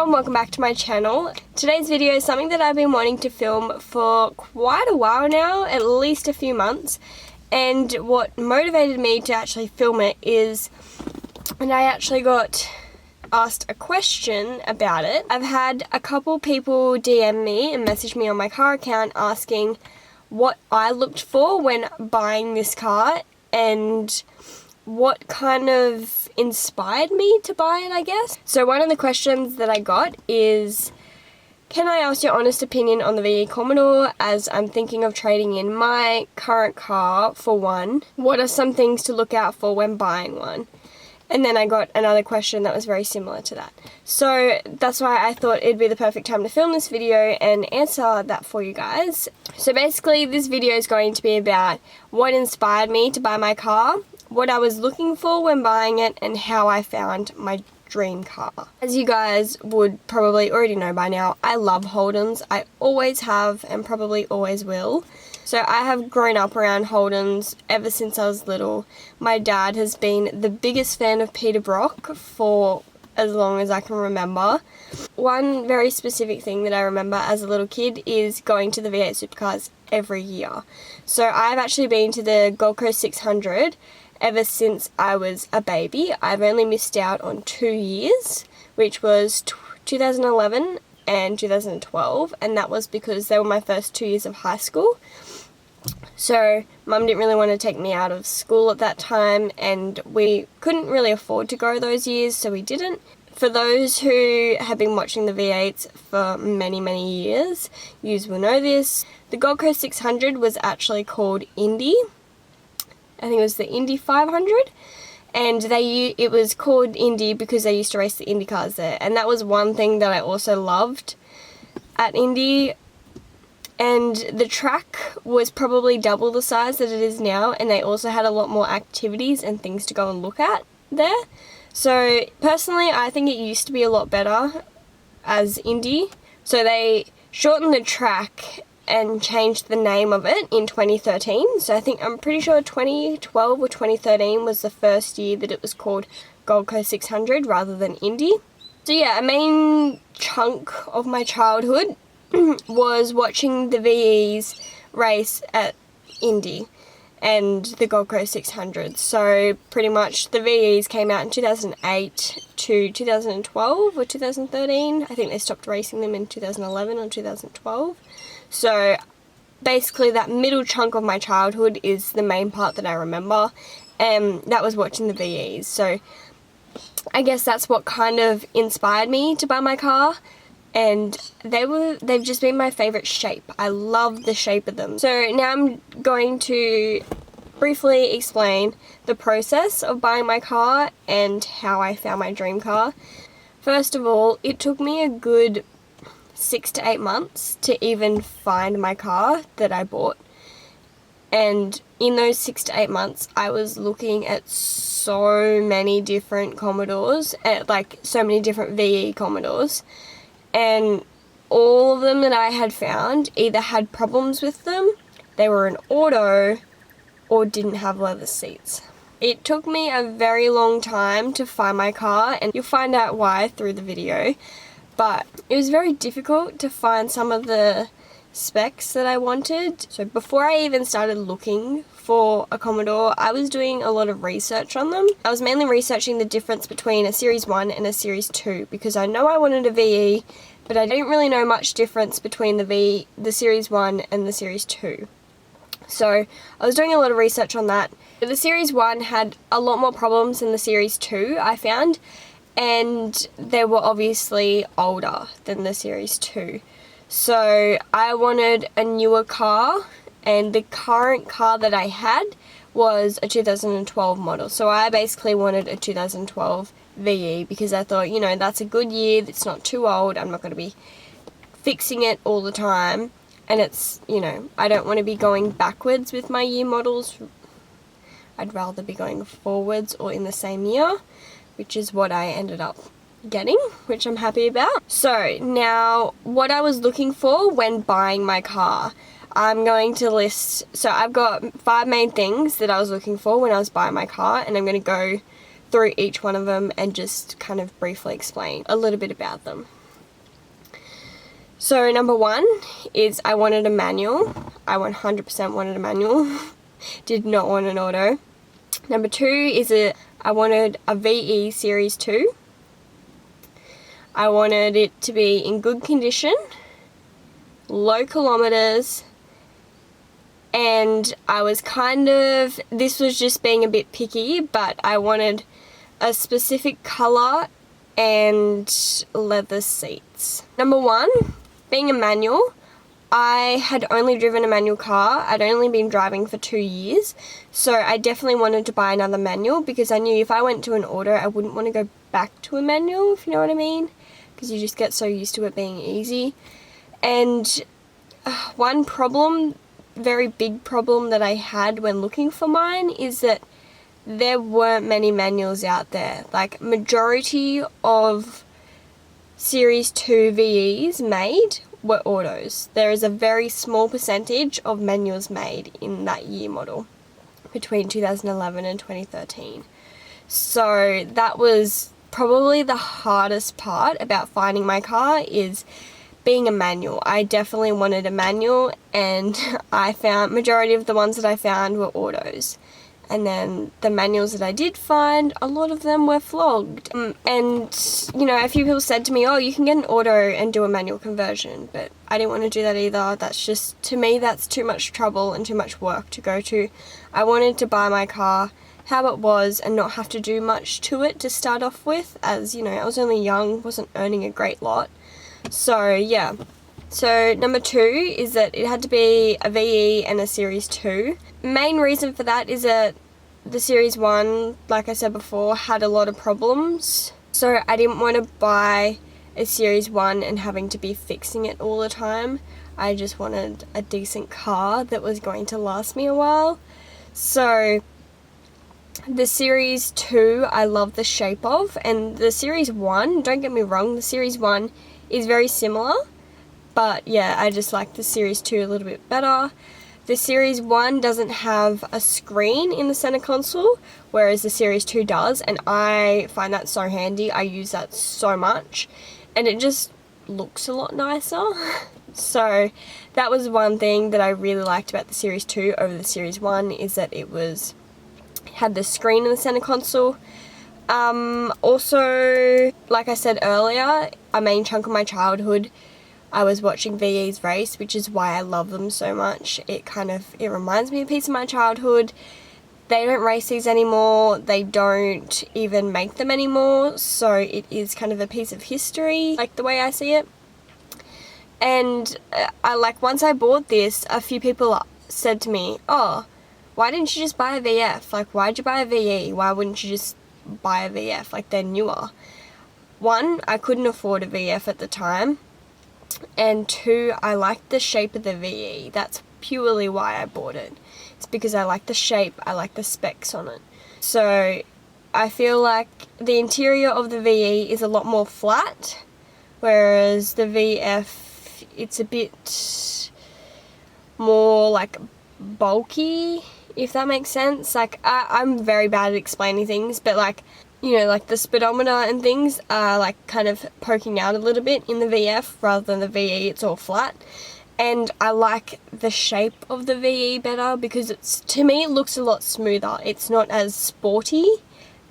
and welcome back to my channel. Today's video is something that I've been wanting to film for quite a while now, at least a few months. And what motivated me to actually film it is, and I actually got asked a question about it. I've had a couple people DM me and message me on my car account asking what I looked for when buying this car and what kind of inspired me to buy it, I guess. So one of the questions that I got is, can I ask your honest opinion on the VE Commodore, as I'm thinking of trading in my current car for one? What are some things to look out for when buying one? And then I got another question that was very similar to that. So that's why I thought it'd be the perfect time to film this video and answer that for you guys. So basically this video is going to be about what inspired me to buy my car, what I was looking for when buying it, and how I found my dream car. As you guys would probably already know by now, I love Holdens. I always have and probably always will. So I have grown up around Holdens ever since I was little. My dad has been the biggest fan of Peter Brock for as long as I can remember. One very specific thing that I remember as a little kid is going to the V8 Supercars every year. So I've actually been to the Gold Coast 600 ever since I was a baby. I've only missed out on 2 years, which was 2011 and 2012, and that was because they were my first 2 years of high school. So Mum didn't really want to take me out of school at that time, and we couldn't really afford to go those years, so we didn't. For those who have been watching the V8s for many years, you will know this. The Gold Coast 600 was actually called Indy. I think it was the Indy 500, and it was called Indy because they used to race the Indy cars there, and that was one thing that I also loved at Indy. And the track was probably double the size that it is now, and they also had a lot more activities and things to go and look at there. So personally, I think it used to be a lot better as Indy. So they shortened the track and changed the name of it in 2013. So I'm pretty sure 2012 or 2013 was the first year that it was called Gold Coast 600 rather than Indy. So yeah, a main chunk of my childhood was watching the VEs race at Indy and the Gold Coast 600. So pretty much the VEs came out in 2008 to 2012 or 2013. I think they stopped racing them in 2011 or 2012. So basically that middle chunk of my childhood is the main part that I remember, and that was watching the VEs. So I guess that's what kind of inspired me to buy my car, and they've just been my favorite shape. I love the shape of them. So now I'm going to briefly explain the process of buying my car and how I found my dream car. First of all, it took me a good 6 to 8 months to even find my car that I bought. And in those 6 to 8 months, I was looking at so many different Commodores, like so many different VE Commodores. And all of them that I had found either had problems with them, they were an auto, or didn't have leather seats. It took me a very long time to find my car, and you'll find out why through the video. But it was very difficult to find some of the specs that I wanted. So before I even started looking for a Commodore, I was doing a lot of research on them. I was mainly researching the difference between a Series 1 and a Series 2 because I know I wanted a VE, but I didn't really know much difference between the Series 1 and the Series 2. So I was doing a lot of research on that. The Series 1 had a lot more problems than the Series 2, I found, and they were obviously older than the Series 2. So I wanted a newer car, and the current car that I had was a 2012 model. So I basically wanted a 2012 VE because I thought, you know, that's a good year, it's not too old, I'm not going to be fixing it all the time, and it's, you know, I don't want to be going backwards with my year models. I'd rather be going forwards or in the same year, which is what I ended up getting, which I'm happy about. So now what I was looking for when buying my car, I'm going to list, so I've got 5 main things that I was looking for when I was buying my car, and I'm going to go through each one of them and just kind of briefly explain a little bit about them. So number one is I wanted a manual. I 100% wanted a manual. Did not want an auto. Number two is I wanted a VE Series 2. I wanted it to be in good condition, low kilometres, and I was this was just being a bit picky, but I wanted a specific colour and leather seats. Number one, being a manual, I had only driven a manual car. I'd only been driving for 2 years, so I definitely wanted to buy another manual because I knew if I went to an auto, I wouldn't want to go back to a manual, if you know what I mean, because you just get so used to it being easy. And one problem, very big problem that I had when looking for mine is that there weren't many manuals out there. Like, majority of Series 2 VEs made were autos. There is a very small percentage of manuals made in that year model between 2011 and 2013. So that was probably the hardest part about finding my car, is being a manual. I definitely wanted a manual, and I found majority of the ones that I found were autos. And then the manuals that I did find, a lot of them were flogged. And, you know, a few people said to me, oh, you can get an auto and do a manual conversion. But I didn't want to do that either. That's just, to me, that's too much trouble and too much work to go to. I wanted to buy my car how it was and not have to do much to it to start off with, as, you know, I was only young, wasn't earning a great lot. So, yeah. So, number two is that it had to be a VE and a Series 2. Main reason for that is that the Series 1, like I said before, had a lot of problems. So, I didn't want to buy a Series 1 and having to be fixing it all the time. I just wanted a decent car that was going to last me a while. So, the Series 2 I love the shape of, and the Series 1, don't get me wrong, the Series 1 is very similar. But yeah, I just like the Series 2 a little bit better. The Series 1 doesn't have a screen in the center console, whereas the Series 2 does, and I find that so handy. I use that so much, and it just looks a lot nicer. So that was one thing that I really liked about the Series 2 over the Series 1, is that it had the screen in the center console. Also, like I said earlier, a main chunk of my childhood, I was watching VE's race, which is why I love them so much. It reminds me a piece of my childhood. They don't race these anymore. They don't even make them anymore. So it is kind of a piece of history, like the way I see it. And once I bought this, a few people said to me, oh, why didn't you just buy a VF? Like, why'd you buy a VE? Why wouldn't you just buy a VF? Like, they're newer. One, I couldn't afford a VF at the time. And two, I liked the shape of the VE. That's purely why I bought it. It's because I like the shape, I like the specs on it. So I feel like the interior of the VE is a lot more flat, whereas the VF, it's a bit more like bulky, if that makes sense. Like, I'm very bad at explaining things, but like, you know, like the speedometer and things are like kind of poking out a little bit in the VF rather than the VE, it's all flat. And I like the shape of the VE better because to me it looks a lot smoother. It's not as sporty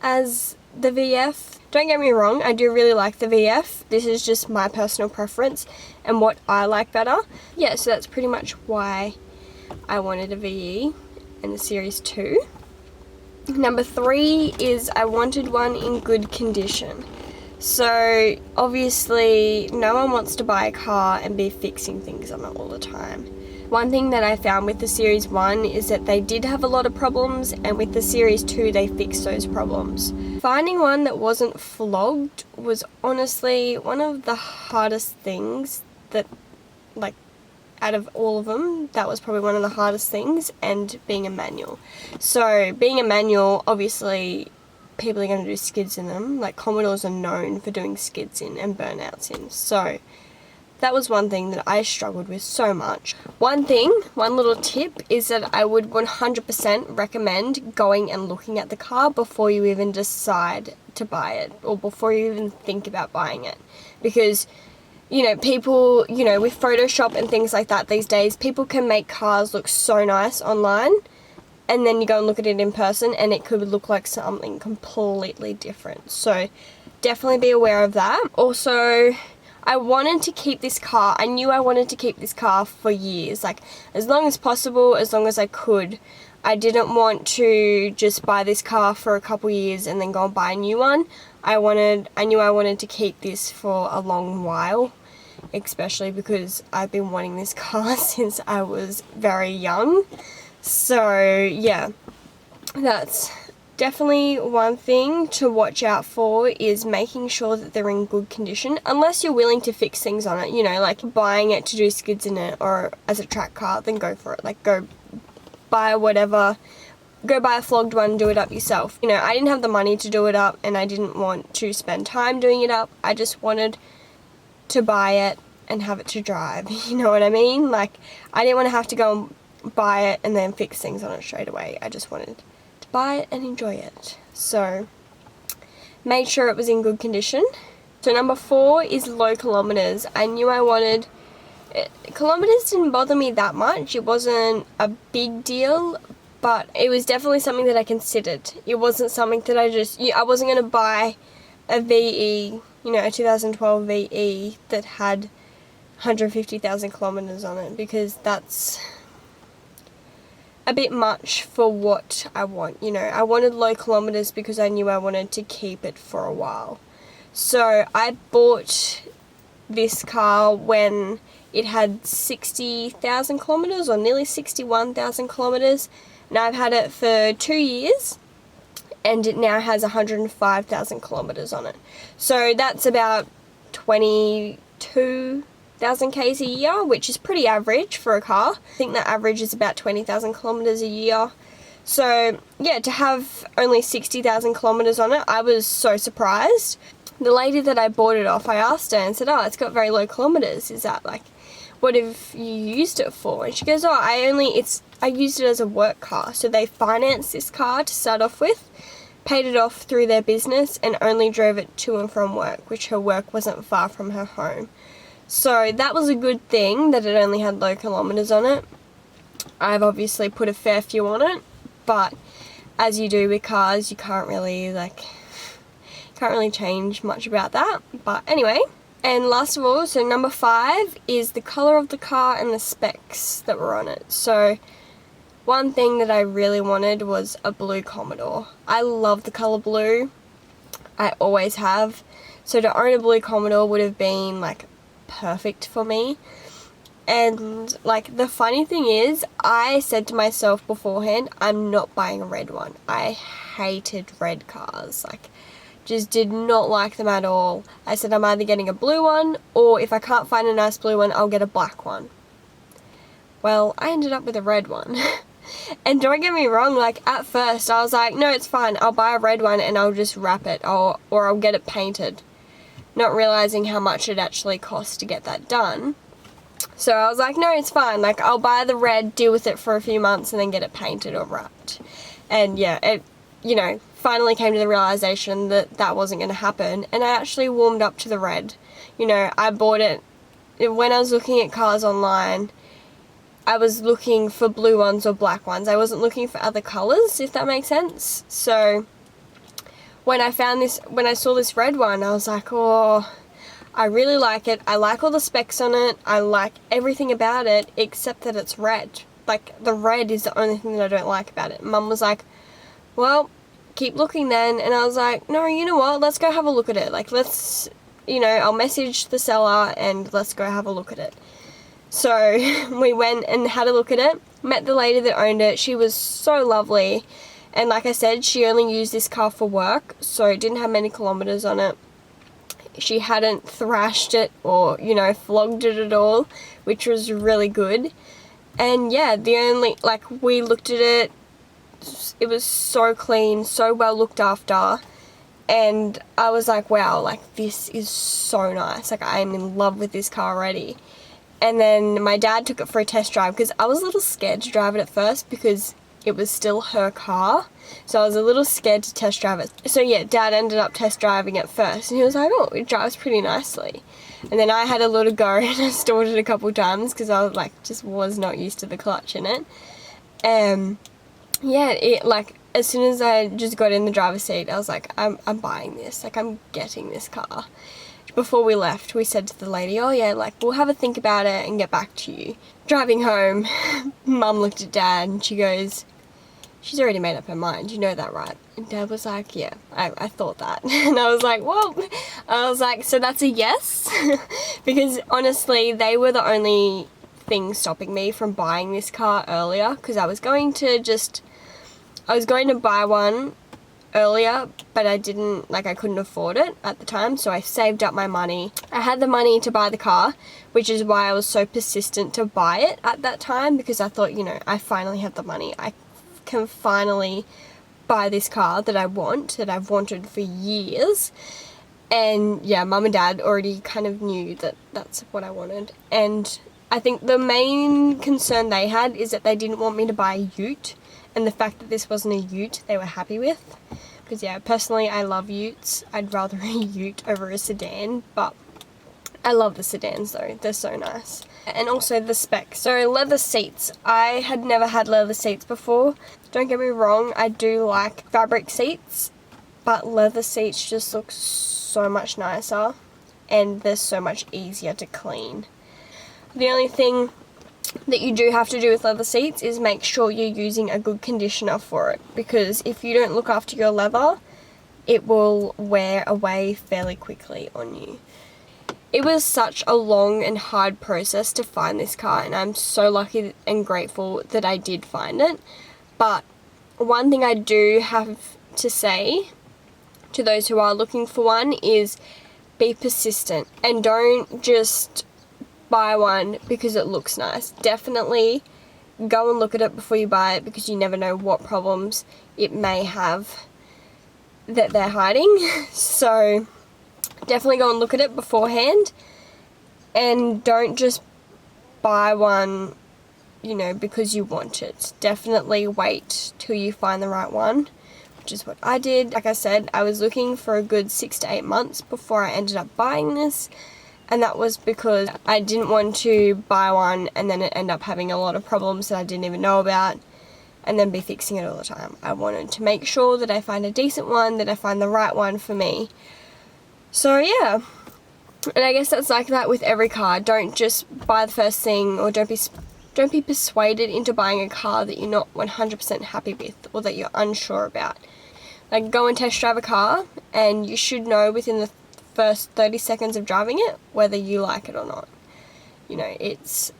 as the VF. Don't get me wrong, I do really like the VF. This is just my personal preference and what I like better. Yeah, so that's pretty much why I wanted a VE and the Series 2. Number three is I wanted one in good condition. So obviously no one wants to buy a car and be fixing things on it all the time. One thing that I found with the Series 1 is that they did have a lot of problems, and with the Series 2 they fixed those problems. Finding one that wasn't flogged was honestly one of the hardest things that, like, out of all of them, that was probably one of the hardest things, and being a manual. So being a manual, obviously people are going to do skids in them. Like, Commodores are known for doing skids in and burnouts in. So that was one thing that I struggled with so much. One little tip is that I would 100% recommend going and looking at the car before you even decide to buy it, or before you even think about buying it. Because you know, people, you know, with Photoshop and things like that these days, people can make cars look so nice online, and then you go and look at it in person and it could look like something completely different. So definitely be aware of that. Also, I wanted to keep this car. I knew I wanted to keep this car for years, like as long as possible, as long as I could. I didn't want to just buy this car for a couple years and then go and buy a new one. I knew I wanted to keep this for a long while, especially because I've been wanting this car since I was very young. So yeah, that's definitely one thing to watch out for, is making sure that they're in good condition, unless you're willing to fix things on it, you know, like buying it to do skids in it or as a track car, then go for it. Like go buy whatever, go buy a flogged one, do it up yourself. You know, I didn't have the money to do it up and I didn't want to spend time doing it up. I just wanted to buy it and have it to drive, you know what I mean? Like, I didn't want to have to go and buy it and then fix things on it straight away. I just wanted to buy it and enjoy it. So, made sure it was in good condition. So number 4 is low kilometres. I knew I wanted, kilometres didn't bother me that much. It wasn't a big deal, but it was definitely something that I considered. It wasn't something that I wasn't going to buy a VE, you know, a 2012 VE that had 150,000 kilometres on it, because that's a bit much for what I want. You know, I wanted low kilometres because I knew I wanted to keep it for a while. So I bought this car when it had 60,000 kilometres, or nearly 61,000 kilometres, and I've had it for 2 years, and it now has 105,000 kilometres on it. So that's about 22,000 Ks a year, which is pretty average for a car. I think the average is about 20,000 kilometres a year. So yeah, to have only 60,000 kilometres on it, I was so surprised. The lady that I bought it off, I asked her and said, oh, it's got very low kilometres. Is that like, what have you used it for? And she goes, oh, I used it as a work car. So they financed this car to start off with, paid it off through their business, and only drove it to and from work, which her work wasn't far from her home. So that was a good thing that it only had low kilometres on it. I've obviously put a fair few on it, but as you do with cars, you can't really change much about that. But anyway, and last of all, so number 5 is the colour of the car and the specs that were on it. So one thing that I really wanted was a blue Commodore. I love the colour blue. I always have. So to own a blue Commodore would have been like perfect for me. And like, the funny thing is, I said to myself beforehand, I'm not buying a red one. I hated red cars. Like, just did not like them at all. I said I'm either getting a blue one, or if I can't find a nice blue one, I'll get a black one. Well, I ended up with a red one. And don't get me wrong, like at first I was like, no, it's fine, I'll buy a red one and I'll just wrap it, or I'll get it painted. Not realizing how much it actually costs to get that done. So I was like, no, it's fine, like I'll buy the red, deal with it for a few months and then get it painted or wrapped. And yeah, it, you know, finally came to the realization that that wasn't going to happen, and I actually warmed up to the red. You know, I bought it, when I was looking at cars online, I was looking for blue ones or black ones. I wasn't looking for other colours, if that makes sense. So when I saw this red one, I was like, oh, I really like it. I like all the specs on it. I like everything about it, except that it's red. Like, the red is the only thing that I don't like about it. Mum was like, well, keep looking then. And I was like, no, you know what? Let's go have a look at it. Like, let's, you know, I'll message the seller and let's go have a look at it. So we went and had a look at it, met the lady that owned it. She was so lovely. And like I said, she only used this car for work, so it didn't have many kilometres on it. She hadn't thrashed it or, you know, flogged it at all, which was really good. And yeah, we looked at it, it was so clean, so well looked after. And I was like, wow, like this is so nice. Like, I am in love with this car already. And then my dad took it for a test drive, because I was a little scared to drive it at first because it was still her car. So I was a little scared to test drive it. So yeah, Dad ended up test driving it first, and he was like, oh, it drives pretty nicely. And then I had a little go and I stalled it a couple times because I was like, just was not used to the clutch in it. Yeah, it like, as soon as I just got in the driver's seat, I was like, I'm buying this, like I'm getting this car. Before we left, we said to the lady, oh yeah, like we'll have a think about it and get back to you. Driving home, Mum looked at Dad and she goes, she's already made up her mind, you know that, right? And Dad was like, yeah, I thought that. And I was like, well, I was like, so that's a yes? Because honestly, they were the only thing stopping me from buying this car earlier, because I was going to buy one earlier, but I didn't, like I couldn't afford it at the time, so I saved up my money. I had the money to buy the car, which is why I was so persistent to buy it at that time, because I thought, you know, I finally have the money. I can finally buy this car that I want, that I've wanted for years. And yeah, Mum and Dad already kind of knew that that's what I wanted. And I think the main concern they had is that they didn't want me to buy a ute, and the fact that this wasn't a ute they were happy with. Because yeah, personally I love utes. I'd rather a ute over a sedan, but I love the sedans though, they're so nice. And also the specs. So leather seats. I had never had leather seats before. Don't get me wrong, I do like fabric seats, but leather seats just look so much nicer and they're so much easier to clean. The only thing that you do have to do with leather seats is make sure you're using a good conditioner for it, because if you don't look after your leather, it will wear away fairly quickly on you. It was such a long and hard process to find this car, and I'm so lucky and grateful that I did find it. But one thing I do have to say to those who are looking for one is be persistent and don't just buy one because it looks nice. Definitely go and look at it before you buy it, because you never know what problems it may have that they're hiding. So definitely go and look at it beforehand, and don't just buy one, you know, because you want it. Definitely wait till you find the right one, which is what I did. Like I said, I was looking for a good 6 to 8 months before I ended up buying this. And that was because I didn't want to buy one and then it end up having a lot of problems that I didn't even know about and then be fixing it all the time. I wanted to make sure that I find a decent one, that I find the right one for me. So yeah, and I guess that's like that with every car. Don't just buy the first thing, or don't be persuaded into buying a car that you're not 100% happy with or that you're unsure about. Like, go and test drive a car and you should know within the first 30 seconds of driving it whether you like it or not. You know, it's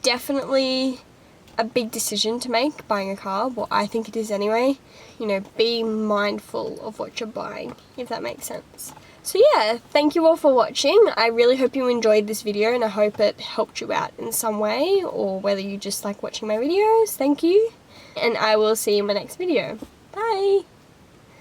definitely a big decision to make, buying a car. Well, I think it is anyway. You know, be mindful of what you're buying, if that makes sense. So yeah, thank you all for watching. I really hope you enjoyed this video, and I hope it helped you out in some way, or whether you just like watching my videos. Thank you, and I will see you in my next video. Bye!